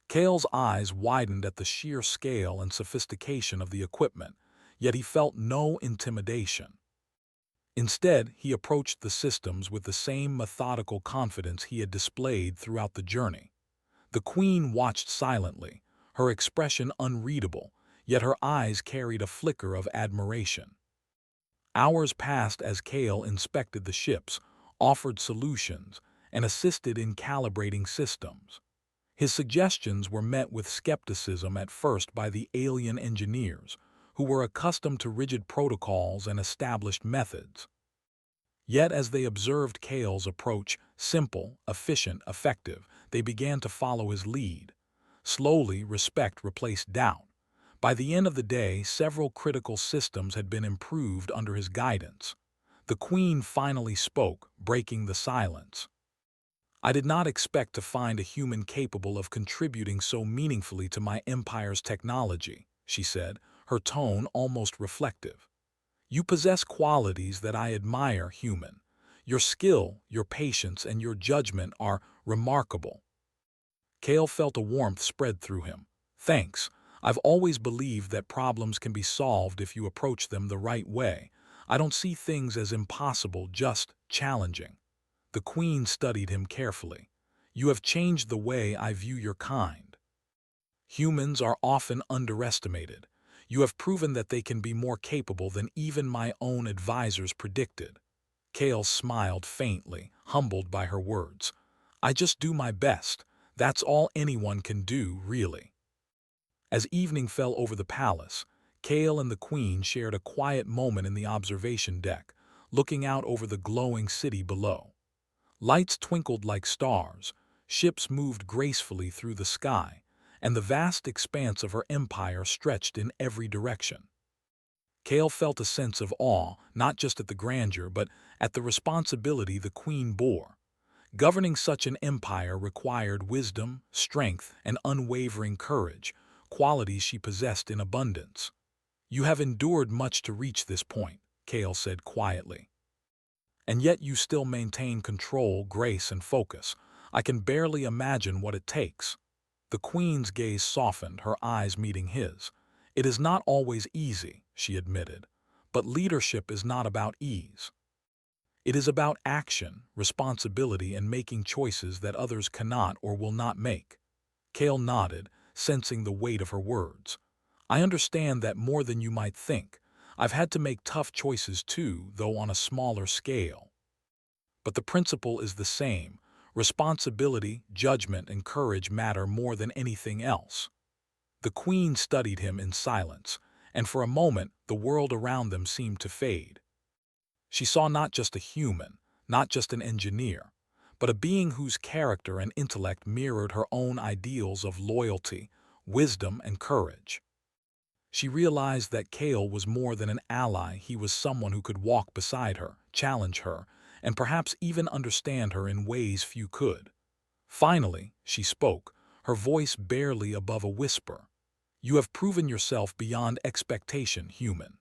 Kale's eyes widened at the sheer scale and sophistication of the equipment, yet he felt no intimidation. Instead, he approached the systems with the same methodical confidence he had displayed throughout the journey. The Queen watched silently, her expression unreadable, yet her eyes carried a flicker of admiration. Hours passed as Kale inspected the ships, offered solutions, and assisted in calibrating systems. His suggestions were met with skepticism at first by the alien engineers, who were accustomed to rigid protocols and established methods. Yet as they observed Kale's approach, simple, efficient, effective, they began to follow his lead. Slowly, respect replaced doubt. By the end of the day, several critical systems had been improved under his guidance. The Queen finally spoke, breaking the silence. I did not expect to find a human capable of contributing so meaningfully to my empire's technology, she said, her tone almost reflective. You possess qualities that I admire, human. Your skill, your patience, and your judgment are remarkable. Kale felt a warmth spread through him. Thanks. I've always believed that problems can be solved if you approach them the right way. I don't see things as impossible, just challenging. The Queen studied him carefully. You have changed the way I view your kind. Humans are often underestimated. You have proven that they can be more capable than even my own advisors predicted. Kale smiled faintly, humbled by her words. I just do my best. That's all anyone can do, really. As evening fell over the palace, Kale and the Queen shared a quiet moment in the observation deck, looking out over the glowing city below. Lights twinkled like stars, ships moved gracefully through the sky, and the vast expanse of her empire stretched in every direction. Kale felt a sense of awe, not just at the grandeur, but at the responsibility the Queen bore. Governing such an empire required wisdom, strength, and unwavering courage, qualities she possessed in abundance. You have endured much to reach this point, Kale said quietly. And yet you still maintain control, grace, and focus. I can barely imagine what it takes. The Queen's gaze softened, her eyes meeting his. It is not always easy, she admitted, but leadership is not about ease. It is about action, responsibility, and making choices that others cannot or will not make. Kale nodded, sensing the weight of her words. I understand that more than you might think. I've had to make tough choices too, though on a smaller scale. But the principle is the same. Responsibility, judgment, and courage matter more than anything else. The queen studied him in silence, and for a moment the world around them seemed to fade. She saw not just a human, not just an engineer, but a being whose character and intellect mirrored her own ideals of loyalty, wisdom, and courage. She realized that Kale was more than an ally. He was someone who could walk beside her, challenge her, and perhaps even understand her in ways few could. Finally, she spoke, her voice barely above a whisper. You have proven yourself beyond expectation, human.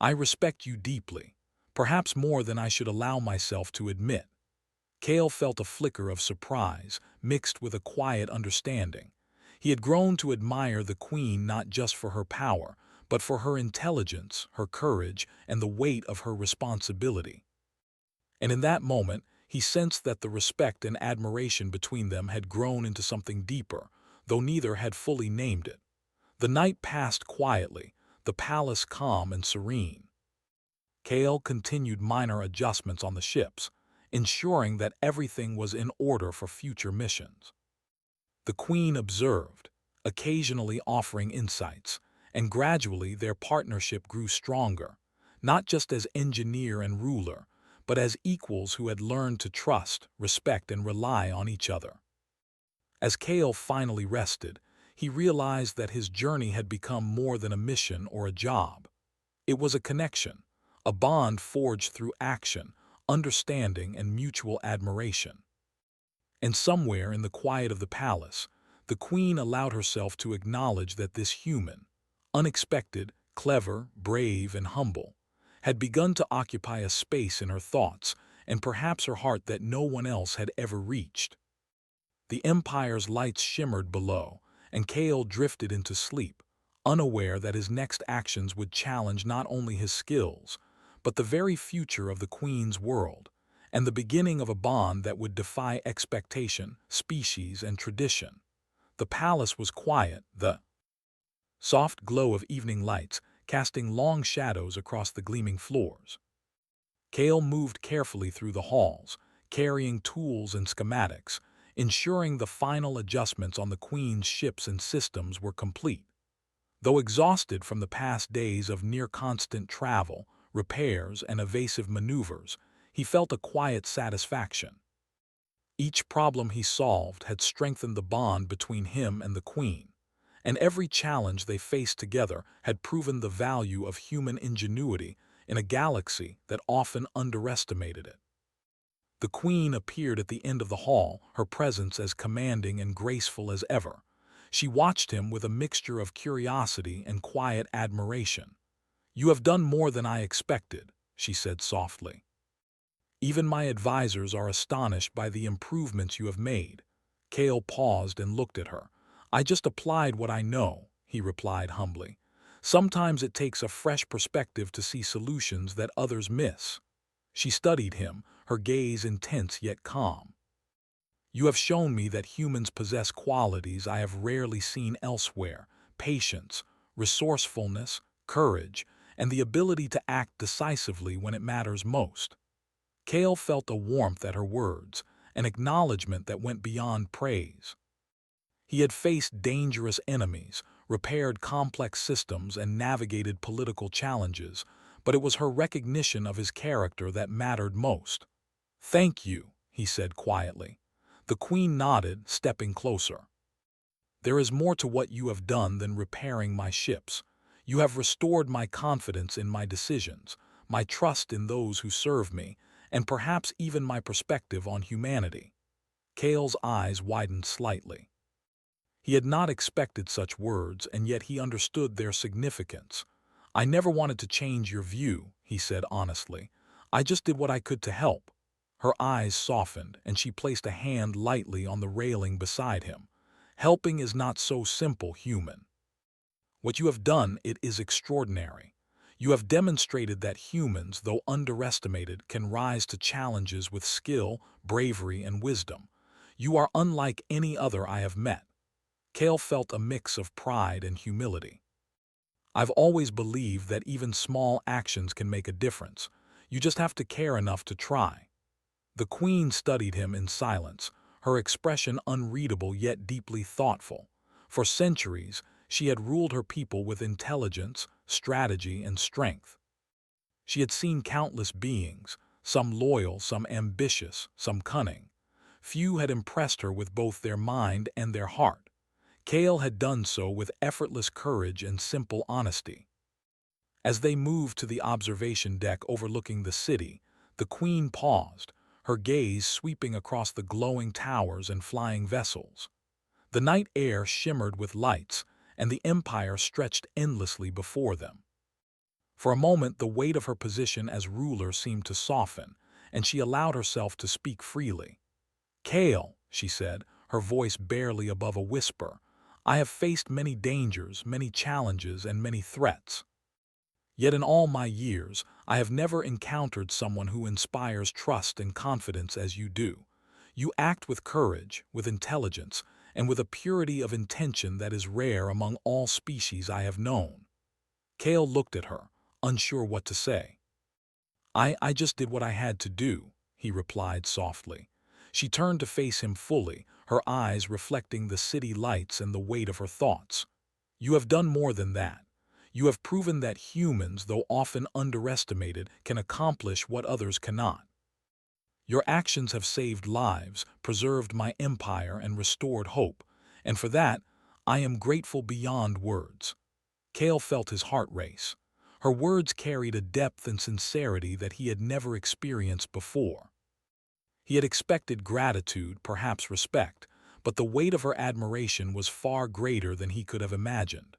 I respect you deeply, perhaps more than I should allow myself to admit. Kale felt a flicker of surprise, mixed with a quiet understanding. He had grown to admire the queen not just for her power, but for her intelligence, her courage, and the weight of her responsibility. And in that moment, he sensed that the respect and admiration between them had grown into something deeper, though neither had fully named it. The night passed quietly, the palace calm and serene. Kale continued minor adjustments on the ships, ensuring that everything was in order for future missions. The queen observed, occasionally offering insights, and gradually their partnership grew stronger, not just as engineer and ruler, but as equals who had learned to trust, respect, and rely on each other. As Kale finally rested, he realized that his journey had become more than a mission or a job. It was a connection, a bond forged through action, understanding, and mutual admiration. And somewhere in the quiet of the palace, the queen allowed herself to acknowledge that this human, unexpected, clever, brave, and humble, had begun to occupy a space in her thoughts and perhaps her heart that no one else had ever reached. The empire's lights shimmered below, and Kale drifted into sleep, unaware that his next actions would challenge not only his skills, but the very future of the queen's world, and the beginning of a bond that would defy expectation, species, and tradition. The palace was quiet, the soft glow of evening lights casting long shadows across the gleaming floors. Kale moved carefully through the halls, carrying tools and schematics, ensuring the final adjustments on the queen's ships and systems were complete. Though exhausted from the past days of near-constant travel, repairs, and evasive maneuvers, he felt a quiet satisfaction. Each problem he solved had strengthened the bond between him and the queen, and every challenge they faced together had proven the value of human ingenuity in a galaxy that often underestimated it. The queen appeared at the end of the hall, her presence as commanding and graceful as ever. She watched him with a mixture of curiosity and quiet admiration. You have done more than I expected, she said softly. Even my advisors are astonished by the improvements you have made. Kale paused and looked at her. I just applied what I know, he replied humbly. Sometimes it takes a fresh perspective to see solutions that others miss. She studied him, her gaze intense yet calm. You have shown me that humans possess qualities I have rarely seen elsewhere: patience, resourcefulness, courage, and the ability to act decisively when it matters most. Kale felt a warmth at her words, an acknowledgement that went beyond praise. He had faced dangerous enemies, repaired complex systems, and navigated political challenges, but it was her recognition of his character that mattered most. Thank you, he said quietly. The queen nodded, stepping closer. There is more to what you have done than repairing my ships. You have restored my confidence in my decisions, my trust in those who serve me, and perhaps even my perspective on humanity. Kale's eyes widened slightly. He had not expected such words, and yet he understood their significance. I never wanted to change your view, he said honestly. I just did what I could to help. Her eyes softened, and she placed a hand lightly on the railing beside him. Helping is not so simple, human. What you have done, it is extraordinary. You have demonstrated that humans, though underestimated, can rise to challenges with skill, bravery, and wisdom. You are unlike any other I have met. Kale felt a mix of pride and humility. I've always believed that even small actions can make a difference. You just have to care enough to try. The queen studied him in silence, her expression unreadable yet deeply thoughtful. For centuries, she had ruled her people with intelligence, strategy, and strength. She had seen countless beings, some loyal, some ambitious, some cunning. Few had impressed her with both their mind and their heart. Kale had done so with effortless courage and simple honesty. As they moved to the observation deck overlooking the city, the queen paused, her gaze sweeping across the glowing towers and flying vessels. The night air shimmered with lights, and the empire stretched endlessly before them. For a moment, the weight of her position as ruler seemed to soften, and she allowed herself to speak freely. "Kale," she said, her voice barely above a whisper, "I have faced many dangers, many challenges, and many threats. Yet in all my years, I have never encountered someone who inspires trust and confidence as you do. You act with courage, with intelligence, and with a purity of intention that is rare among all species I have known." Kale looked at her, unsure what to say. I just did what I had to do," he replied softly. She turned to face him fully, her eyes reflecting the city lights and the weight of her thoughts. "You have done more than that. You have proven that humans, though often underestimated, can accomplish what others cannot. Your actions have saved lives, preserved my empire, and restored hope, and for that, I am grateful beyond words." Kale felt his heart race. Her words carried a depth and sincerity that he had never experienced before. He had expected gratitude, perhaps respect, but the weight of her admiration was far greater than he could have imagined.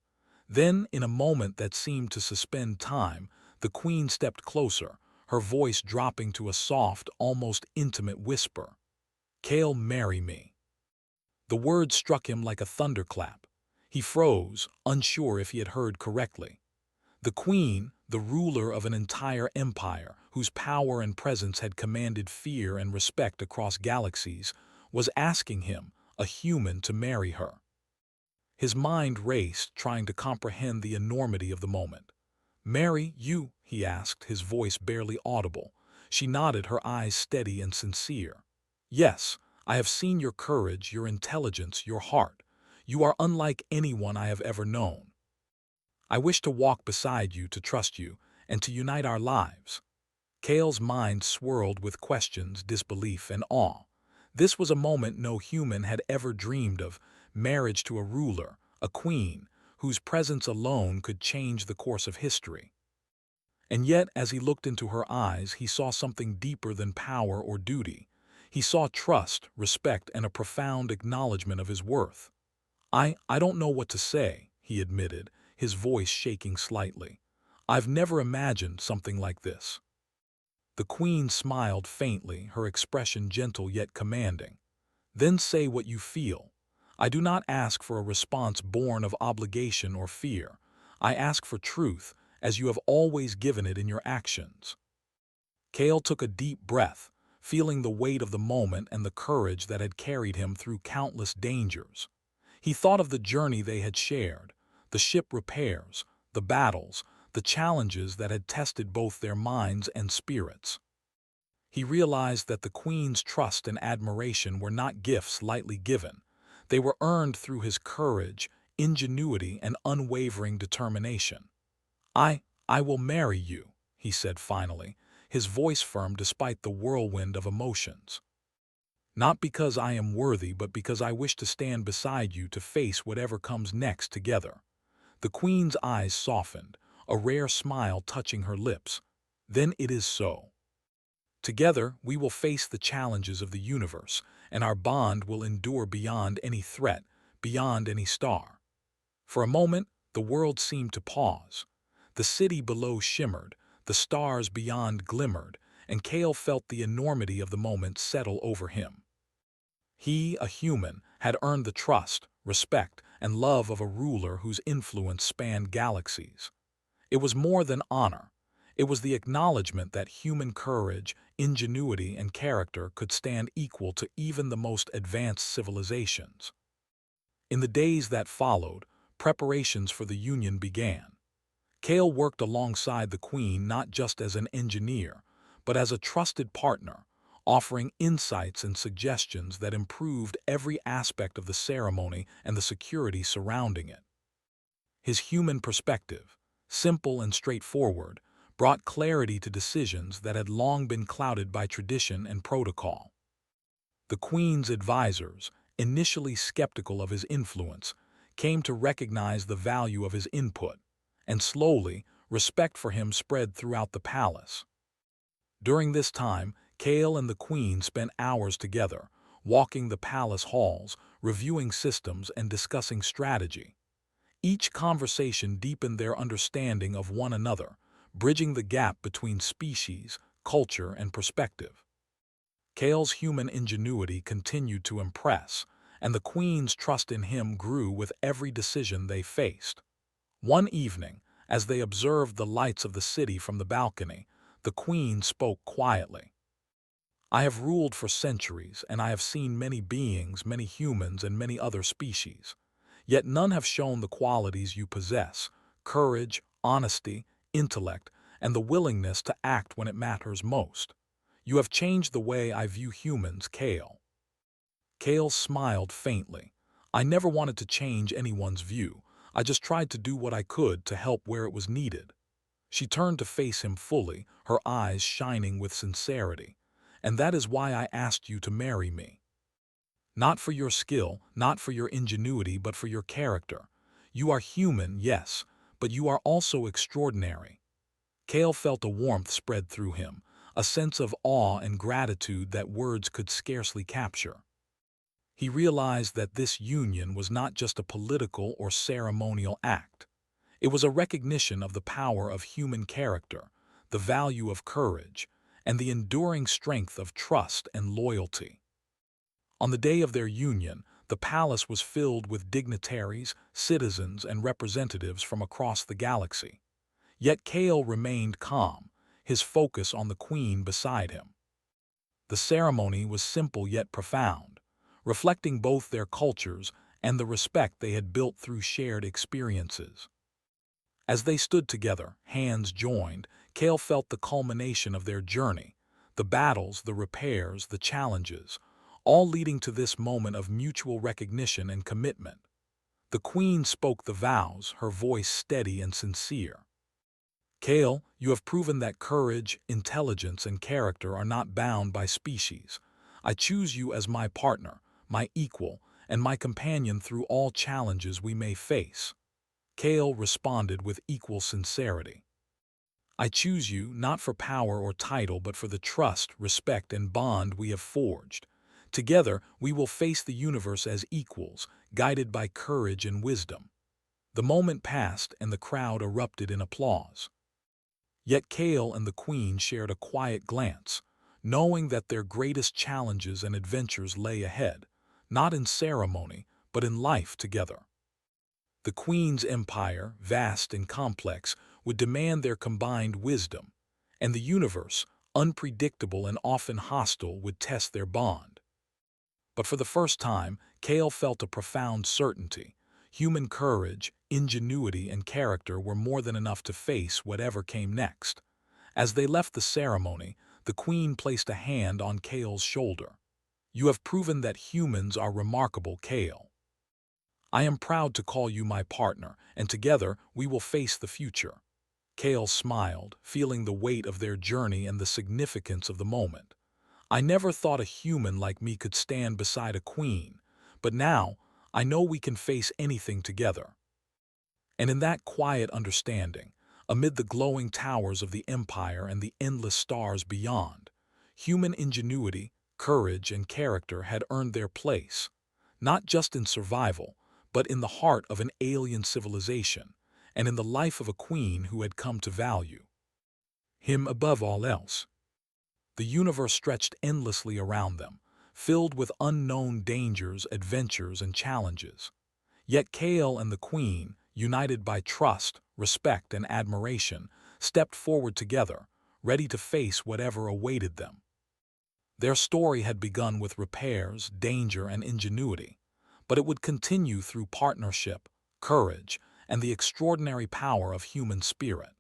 Then, in a moment that seemed to suspend time, the queen stepped closer, her voice dropping to a soft, almost intimate whisper. "Kale, marry me." The word struck him like a thunderclap. He froze, unsure if he had heard correctly. The queen, the ruler of an entire empire whose power and presence had commanded fear and respect across galaxies, was asking him, a human, to marry her. His mind raced, trying to comprehend the enormity of the moment. "Marry you?" he asked, his voice barely audible. She nodded, her eyes steady and sincere. "Yes, I have seen your courage, your intelligence, your heart. You are unlike anyone I have ever known. I wish to walk beside you, to trust you, and to unite our lives." Kale's mind swirled with questions, disbelief, and awe. This was a moment no human had ever dreamed of, marriage to a ruler, a queen, whose presence alone could change the course of history. And yet, as he looked into her eyes, he saw something deeper than power or duty. He saw trust, respect, and a profound acknowledgement of his worth. I don't know what to say," he admitted, his voice shaking slightly. "I've never imagined something like this." The queen smiled faintly, her expression gentle yet commanding. "Then say what you feel. I do not ask for a response born of obligation or fear. I ask for truth, as you have always given it in your actions." Kale took a deep breath, feeling the weight of the moment and the courage that had carried him through countless dangers. He thought of the journey they had shared, the ship repairs, the battles, the challenges that had tested both their minds and spirits. He realized that the queen's trust and admiration were not gifts lightly given. They were earned through his courage, ingenuity, and unwavering determination. I will marry you," he said finally, his voice firm despite the whirlwind of emotions. "Not because I am worthy, but because I wish to stand beside you to face whatever comes next together." The queen's eyes softened, a rare smile touching her lips. "Then it is so. Together, we will face the challenges of the universe, and our bond will endure beyond any threat, beyond any star." For a moment, the world seemed to pause. The city below shimmered, the stars beyond glimmered, and Kale felt the enormity of the moment settle over him. He, a human, had earned the trust, respect, and love of a ruler whose influence spanned galaxies. It was more than honor. It was the acknowledgement that human courage, ingenuity, and character could stand equal to even the most advanced civilizations. In the days that followed, preparations for the union began. Kale worked alongside the Queen not just as an engineer, but as a trusted partner, offering insights and suggestions that improved every aspect of the ceremony and the security surrounding it. His human perspective, simple and straightforward, brought clarity to decisions that had long been clouded by tradition and protocol. The Queen's advisors, initially skeptical of his influence, came to recognize the value of his input, and slowly, respect for him spread throughout the palace. During this time, Kale and the Queen spent hours together, walking the palace halls, reviewing systems, and discussing strategy. Each conversation deepened their understanding of one another, bridging the gap between species, culture, and perspective. Kale's human ingenuity continued to impress, and the Queen's trust in him grew with every decision they faced. One evening, as they observed the lights of the city from the balcony, the Queen spoke quietly. "I have ruled for centuries, and I have seen many beings, many humans, and many other species. Yet none have shown the qualities you possess: courage, honesty, intellect, and the willingness to act when it matters most. You have changed the way I view humans, Kale." Kale smiled faintly. "I never wanted to change anyone's view. I just tried to do what I could to help where it was needed." She turned to face him fully, her eyes shining with sincerity. "And that is why I asked you to marry me. Not for your skill, not for your ingenuity, but for your character. You are human, yes, but you are also extraordinary." Kale felt a warmth spread through him, a sense of awe and gratitude that words could scarcely capture. He realized that this union was not just a political or ceremonial act. It was a recognition of the power of human character, the value of courage, and the enduring strength of trust and loyalty. On the day of their union, the palace was filled with dignitaries, citizens, and representatives from across the galaxy. Yet Kale remained calm, his focus on the Queen beside him. The ceremony was simple yet profound, reflecting both their cultures and the respect they had built through shared experiences. As they stood together, hands joined, Kale felt the culmination of their journey: the battles, the repairs, the challenges, all leading to this moment of mutual recognition and commitment. The Queen spoke the vows, her voice steady and sincere. "Kale, you have proven that courage, intelligence, and character are not bound by species. I choose you as my partner, my equal, and my companion through all challenges we may face." Kale responded with equal sincerity. "I choose you not for power or title, but for the trust, respect, and bond we have forged. Together, we will face the universe as equals, guided by courage and wisdom." The moment passed, and the crowd erupted in applause. Yet Kale and the Queen shared a quiet glance, knowing that their greatest challenges and adventures lay ahead, not in ceremony, but in life together. The Queen's empire, vast and complex, would demand their combined wisdom, and the universe, unpredictable and often hostile, would test their bond. But for the first time, Kale felt a profound certainty. Human courage, ingenuity, and character were more than enough to face whatever came next. As they left the ceremony, the Queen placed a hand on Kale's shoulder. "You have proven that humans are remarkable, Kale. I am proud to call you my partner, and together we will face the future." Kale smiled, feeling the weight of their journey and the significance of the moment. "I never thought a human like me could stand beside a queen, but now I know we can face anything together." And in that quiet understanding, amid the glowing towers of the empire and the endless stars beyond, human ingenuity, courage, and character had earned their place, not just in survival, but in the heart of an alien civilization, and in the life of a queen who had come to value him above all else. The universe stretched endlessly around them, filled with unknown dangers, adventures, and challenges. Yet Kale and the Queen, united by trust, respect, and admiration, stepped forward together, ready to face whatever awaited them. Their story had begun with repairs, danger, and ingenuity, but it would continue through partnership, courage, and the extraordinary power of human spirit.